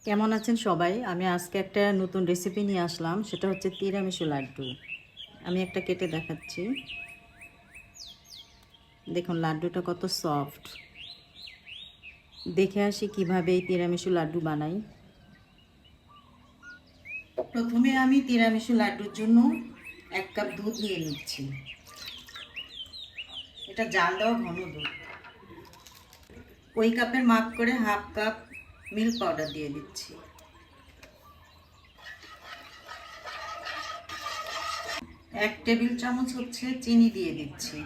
কেমন আছেন সবাই? আমি আজকে একটা নতুন রেসিপি নিয়ে আসলাম। সেটা হচ্ছে তিরামিসু লাড্ডু। আমি একটা কেটে দেখাচ্ছি। দেখুন লাড্ডুটা কত সফট। দেখে আসি কিভাবে এই তিরামিসু লাড্ডু বানাই। প্রথমে আমি তিরামিসু লাড্ডুর জন্য 1 কাপ দুধ নিয়ে নিচ্ছি। এটা জাল দেওয়া ঘন দুধ। ওই কাপের মাপ করে 1/2 কাপ মিল্ক পাউডার দিয়ে দিচ্ছি। 1 টেবিল চামচ হচ্ছে চিনি দিয়ে দিচ্ছি।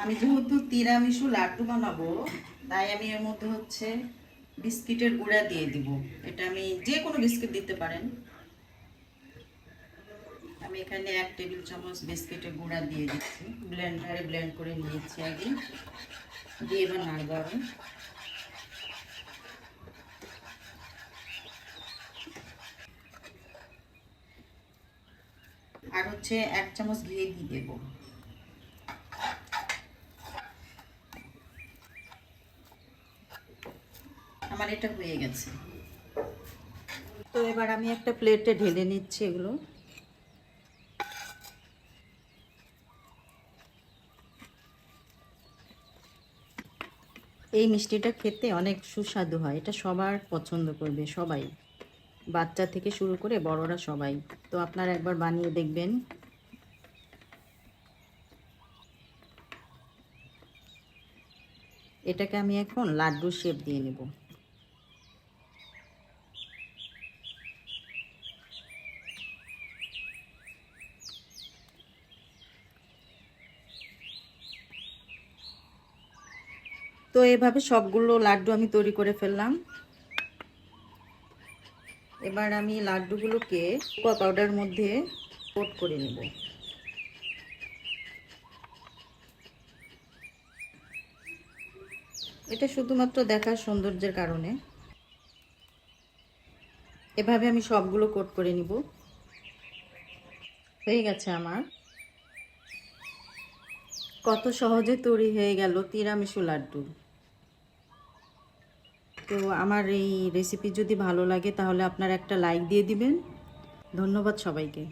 আমি যেহেতু তিরামিসু লাড্ডু বানাবো, তাই আমি এর মধ্যে হচ্ছে বিস্কিটের গুঁড়া দিয়ে দিব। এটা আমি যে কোনো বিস্কিট দিতে পারেন। আমি এখানে 1 টেবিল চামচ বিস্কিটের গুঁড়া দিয়ে দিচ্ছি। ব্লেন্ডারে ব্লেন্ড করে নিয়েছি আগে, দিয়ে এবার নাড়বো। আর হচ্ছে 1 চামচ ঘি দিয়ে দেবো। আমার এটা হয়ে গেছে। তো এবার আমি একটা প্লেটে ঢেলে নিচ্ছি এগুলো। এই মিষ্টিটা খেতে অনেক সুস্বাদু হয়। এটা সবার পছন্দ করবে, সবাই, বাচ্চা থেকে শুরু করে বড়রা সবাই। তো আপনারা একবার বানিয়ে দেখবেন। এটাকে আমি এখন লাড্ডুর শেপ দিয়ে নেব। তো এভাবে সবগুলো লাড্ডু আমি তৈরি করে ফেললাম। এবার আমি লাড্ডুগুলোকে কোকো পাউডার মধ্যে কোট করে নেব। এটা শুধুমাত্র দেখার সৌন্দর্যের কারণে। এভাবে আমি সবগুলো কোট করে নিব। হয়ে গেছে আমার। কত সহজে তৈরি হয়ে গেল তিরামিসু লাড্ডু। তো আমার এই রেসিপি যদি ভালো লাগে তাহলে আপনারা একটা লাইক দিয়ে দিবেন। ধন্যবাদ সবাইকে।